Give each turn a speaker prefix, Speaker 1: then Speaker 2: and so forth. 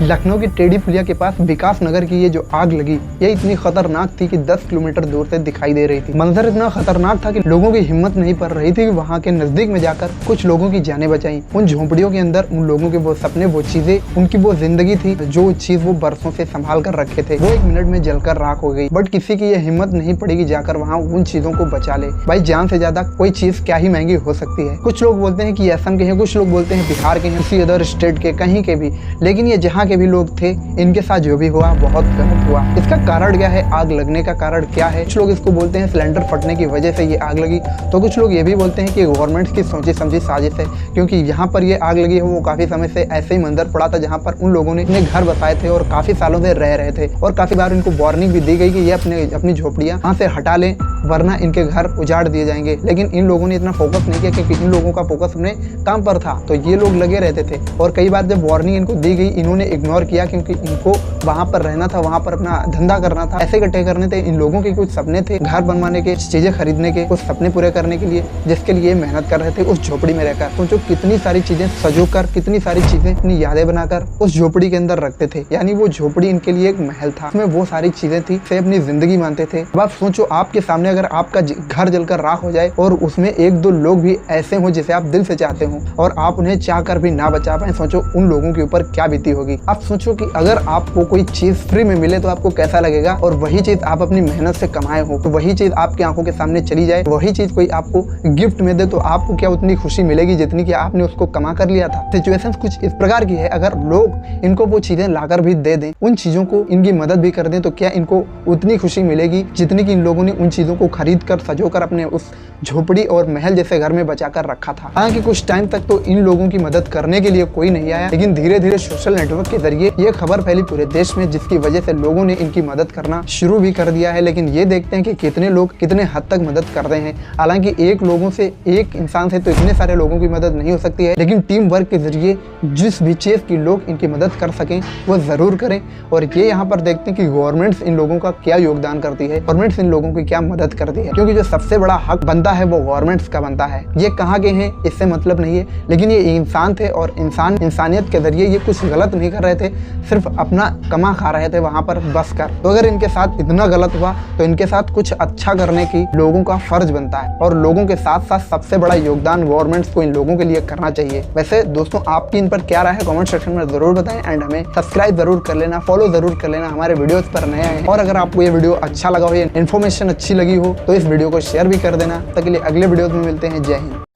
Speaker 1: लखनऊ की टेढ़ी पुलिया के पास विकास नगर की ये जो आग लगी, ये इतनी खतरनाक थी कि 10 किलोमीटर दूर से दिखाई दे रही थी। मंजर इतना खतरनाक था कि लोगों की हिम्मत नहीं पड़ रही थी कि वहाँ के नजदीक में जाकर कुछ लोगों की जानें बचाई। उन झोंपड़ियों के अंदर उन लोगों के वो सपने, वो चीजें, उनकी वो जिंदगी थी जो चीज वो बरसों से संभाल कर रखे थे, वो 1 मिनट में जलकर राख हो गई। बट किसी की ये हिम्मत नहीं पड़ी कि जाकर वहाँ उन चीजों को बचा ले। भाई जान से ज्यादा कोई चीज क्या ही महंगी हो सकती है। कुछ लोग बोलते हैं कि असम के हैं, कुछ लोग बोलते हैं बिहार के हैं, किसी अदर स्टेट के, कहीं के भी, लेकिन ये जहाँ के भी लोग थे, इनके साथ जो भी हुआ बहुत गलत हुआ। इसका कारण क्या है, आग लगने का कारण क्या है? कुछ लोग इसको बोलते हैं सिलेंडर फटने की वजह से ये आग लगी, तो कुछ लोग ये भी बोलते हैं कि गवर्नमेंट की सोची समझी साजिश है, क्योंकि यहाँ पर ये आग लगी है वो काफी समय से ऐसे ही मंजर पड़ा था जहाँ पर उन लोगों ने अपने घर बसाए थे और काफी सालों से रह रहे थे, और काफी बार इनको वार्निंग भी दी गई कि ये अपनी झोपड़ियाँ यहाँ से हटा लें वरना इनके घर उजाड़ दिए जाएंगे। लेकिन इन लोगों ने इतना फोकस नहीं किया क्योंकि इन लोगों का फोकस अपने काम पर था, तो ये लोग लगे रहते थे। और कई बार जब वार्निंग इनको दी गई, इन्होंने इग्नोर किया क्योंकि इनको वहां पर रहना था, वहां पर अपना धंधा करना था, ऐसे इकट्ठे करने थे। इन लोगों के कुछ सपने थे, घर बनवाने के, चीजें खरीदने के, कुछ सपने पूरे करने के लिए, जिसके लिए मेहनत कर रहे थे उस झोपड़ी में रहकर। सोचो कितनी सारी चीजें सजोकर, कितनी सारी चीजें, अपनी यादें बनाकर उस झोपड़ी के अंदर रखते थे। यानी वो झोपड़ी इनके लिए एक महल था, उसमें वो सारी चीजें थी, से अपनी जिंदगी मानते थे। अब आप सोचो, आपके सामने अगर आपका घर जलकर राख हो जाए और उसमें 1-2 लोग भी ऐसे हो जिसे आप दिल से चाहते हो और आप उन्हें चाह कर भी ना बचा पाए, सोचो उन लोगों के ऊपर क्या बीती होगी। आप सोचो कि अगर आपको कोई चीज फ्री में मिले तो आपको कैसा लगेगा, और वही चीज आप अपनी मेहनत से कमाए हो, तो वही चीज आपकी आंखों के सामने चली जाए, वही चीज कोई आपको गिफ्ट में दे, तो आपको क्या उतनी खुशी मिलेगी जितनी कि आपने उसको कमा कर लिया था। सिचुएशन कुछ इस प्रकार की है, अगर लोग इनको वो चीजें लाकर भी दे दें, उन चीजों को इनकी मदद भी कर दें, तो क्या इनको उतनी खुशी मिलेगी जितनी कि इन लोगों ने उन चीजों को खरीद कर, सजोकर अपने उस झोपड़ी और महल जैसे घर में बचा कर रखा था। हालांकि कुछ टाइम तक तो इन लोगों की मदद करने के लिए कोई नहीं आया, लेकिन धीरे धीरे सोशल नेटवर्क के जरिए ये खबर फैली पूरे देश में, जिसकी वजह से लोगों ने इनकी मदद करना शुरू भी कर दिया है। लेकिन ये देखते हैं कि कितने लोग कितने हद तक मदद कर रहे हैं। हालांकि एक इंसान से तो इतने सारे लोगों की मदद नहीं हो सकती है, लेकिन टीम वर्क के जरिए जिस भी चीज की लोग इनकी मदद कर सकें वो जरूर करें। और ये यहाँ पर देखते हैं कि गवर्नमेंट इन लोगों का क्या योगदान करती है, गवर्नमेंट इन लोगों की क्या मदद करती है, क्योंकि जो सबसे बड़ा हक बनता है वो गवर्नमेंट्स का बनता है। ये कहाँ के हैं इससे मतलब नहीं है, लेकिन ये इंसान थे और इंसानियत के जरिए ये कुछ गलत नहीं कर रहे थे, सिर्फ अपना कमा खा रहे थे वहां पर बस कर। तो अगर इनके साथ इतना गलत हुआ तो इनके साथ कुछ अच्छा करने की लोगों का फर्ज बनता है, और लोगों के साथ साथ सबसे बड़ा योगदान गवर्नमेंट्स को इन लोगों के लिए करना चाहिए। वैसे दोस्तों, आपकी इन पर क्या राय है कमेंट सेक्शन में जरूर बताएं, एंड हमें सब्सक्राइब जरूर कर लेना, फॉलो जरूर कर लेना हमारे वीडियोस पर नए आए हैं। और अगर आपको ये वीडियो अच्छा लगा हो, ये इन्फॉर्मेशन अच्छी लगी हो, तो इस वीडियो को शेयर भी कर देना। तब तक के लिए अगले वीडियो में मिलते हैं। जय हिंद।